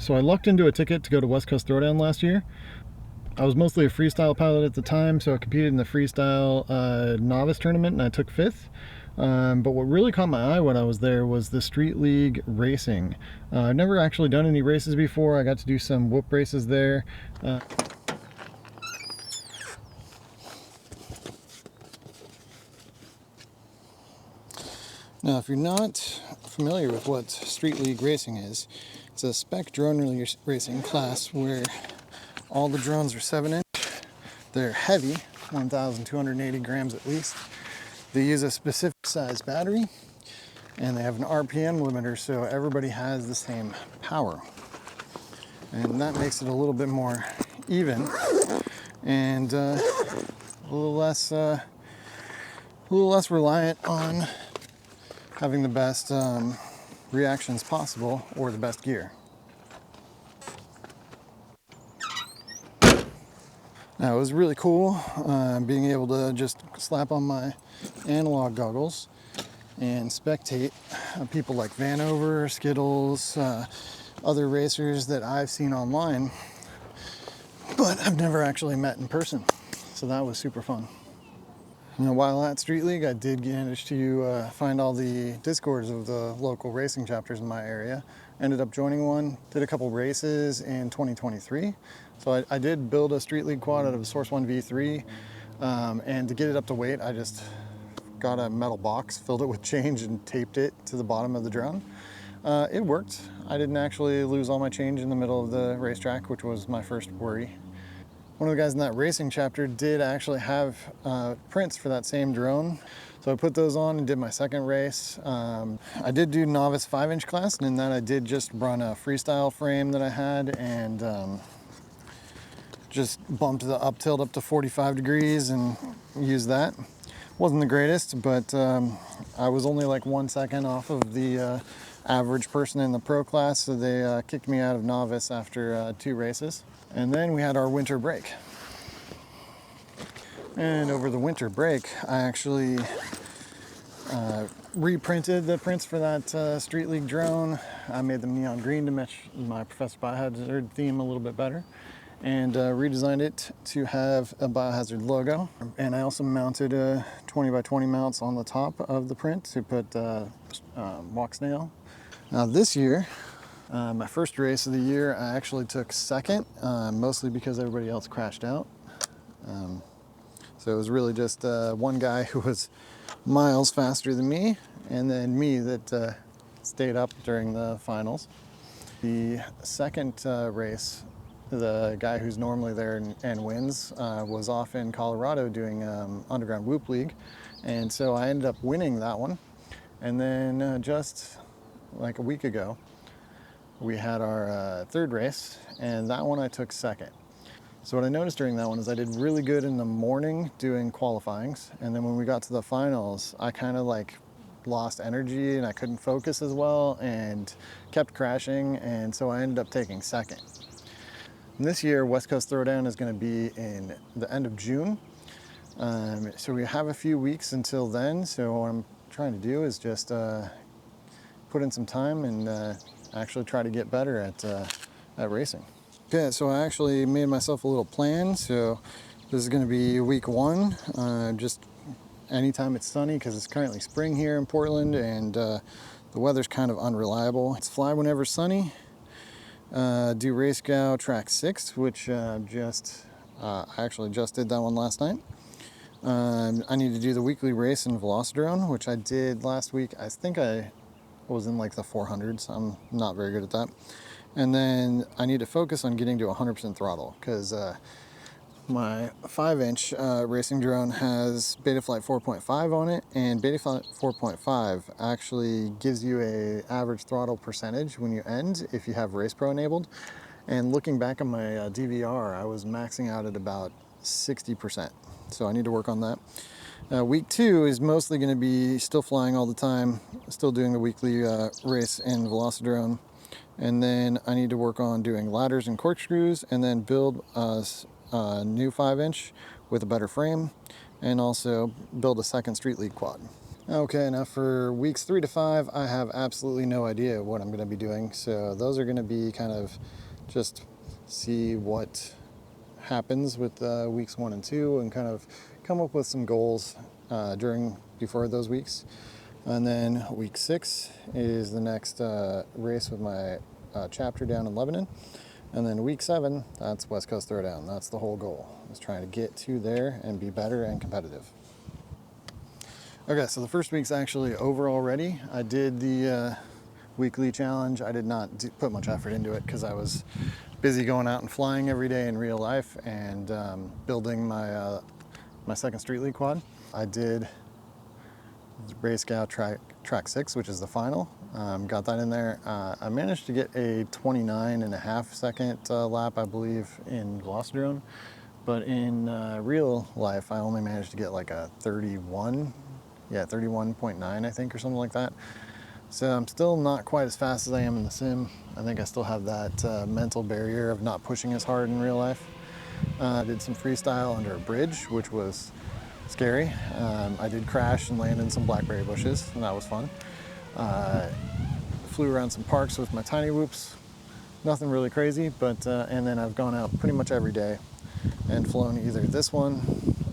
So I lucked into a ticket to go to West Coast Throwdown last year. I was mostly a freestyle pilot at the time, so I competed in the freestyle novice tournament and I took 5th. But what really caught my eye when I was there was the street league racing. I've never actually done any races before. I got to do some whoop races there. Now, if you're not familiar with what street league racing is, it's a spec drone racing class where all the drones are 7-inch. They're heavy, 1,280 grams at least. They use a specific size battery, and they have an RPM limiter, so everybody has the same power. And that makes it a little bit more even and a little less reliant on having the best reactions possible or the best gear. Now, it was really cool being able to just slap on my analog goggles and spectate people like Vanover, Skittles, other racers that I've seen online, but I've never actually met in person. So that was super fun. You know, while at Street League, I did manage to find all the discords of the local racing chapters in my area. Ended up joining one, did a couple races in 2023. So I did build a Street League quad out of a Source 1 V3, and to get it up to weight, I just got a metal box, filled it with change, and taped it to the bottom of the drone. It worked. I didn't actually lose all my change in the middle of the racetrack, which was my first worry. One of the guys in that racing chapter did actually have prints for that same drone. So I put those on and did my second race. I did do novice 5-inch class, and in that I did just run a freestyle frame that I had and just bumped the up tilt up to 45 degrees and used that. Wasn't the greatest, but I was only like 1 second off of the average person in the pro class, so they kicked me out of novice after 2 races. And then we had our winter break. And over the winter break, I actually reprinted the prints for that Street League drone. I made them neon green to match my Professor Biohazard theme a little bit better, and redesigned it to have a Biohazard logo. And I also mounted 20x20 mounts on the top of the print to put walk snail. Now this year, my first race of the year, I actually took second, mostly because everybody else crashed out. So it was really just one guy who was miles faster than me, and then me that stayed up during the finals. The second race, the guy who's normally there and wins was off in Colorado doing Underground Whoop League, and so I ended up winning that one. And then just like a week ago, we had our third race, and that one I took second. So what I noticed during that one is I did really good in the morning doing qualifyings, and then when we got to the finals, I kind of like lost energy and I couldn't focus as well and kept crashing, and so I ended up taking second. And this year, West Coast Throwdown is going to be in the end of June, so we have a few weeks until then. So what I'm trying to do is just put in some time and actually try to get better at racing. Okay, so I actually made myself a little plan. So this is going to be week 1, just anytime it's sunny, because it's currently spring here in Portland, and the weather's kind of unreliable. It's fly whenever sunny, do race gal track 6, which I actually just did that one last night. I need to do the weekly race in Velocidrone, which I did last week. I think I was in like the 400s. I'm not very good at that. And then I need to focus on getting to 100% throttle, because my 5-inch racing drone has Betaflight 4.5 on it, and Betaflight 4.5 actually gives you a average throttle percentage when you end if you have Race Pro enabled. And looking back on my DVR, I was maxing out at about 60%. So I need to work on that. Week 2 is mostly going to be still flying all the time, still doing the weekly race in Velocidrone. And then I need to work on doing ladders and corkscrews, and then build a new 5-inch with a better frame, and also build a second Street League quad. Okay, now for weeks 3 to 5, I have absolutely no idea what I'm going to be doing. So those are going to be kind of just see what happens with weeks 1 and 2 and kind of come up with some goals before those weeks. And then week 6 is the next race with my chapter down in Lebanon. And then week 7, that's West Coast Throwdown. That's the whole goal, is trying to get to there and be better and competitive. Okay, so the first week's actually over already. I did the weekly challenge. I did not put much effort into it because I was busy going out and flying every day in real life and building my second Street League quad. I did Race Scout track 6, which is the final. Got that in there. I managed to get a 29.5-second lap, I believe, in Glossadrone, but in real life, I only managed to get like a 31.9, I think, or something like that. So I'm still not quite as fast as I am in the sim. I think I still have that mental barrier of not pushing as hard in real life. I did some freestyle under a bridge, which was scary. I did crash and land in some blackberry bushes, and that was fun. Flew around some parks with my tiny whoops. Nothing really crazy, but and then I've gone out pretty much every day and flown either this one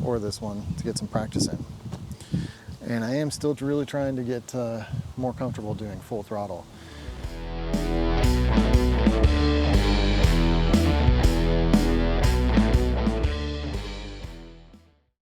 or this one to get some practice in. And I am still really trying to get more comfortable doing full throttle.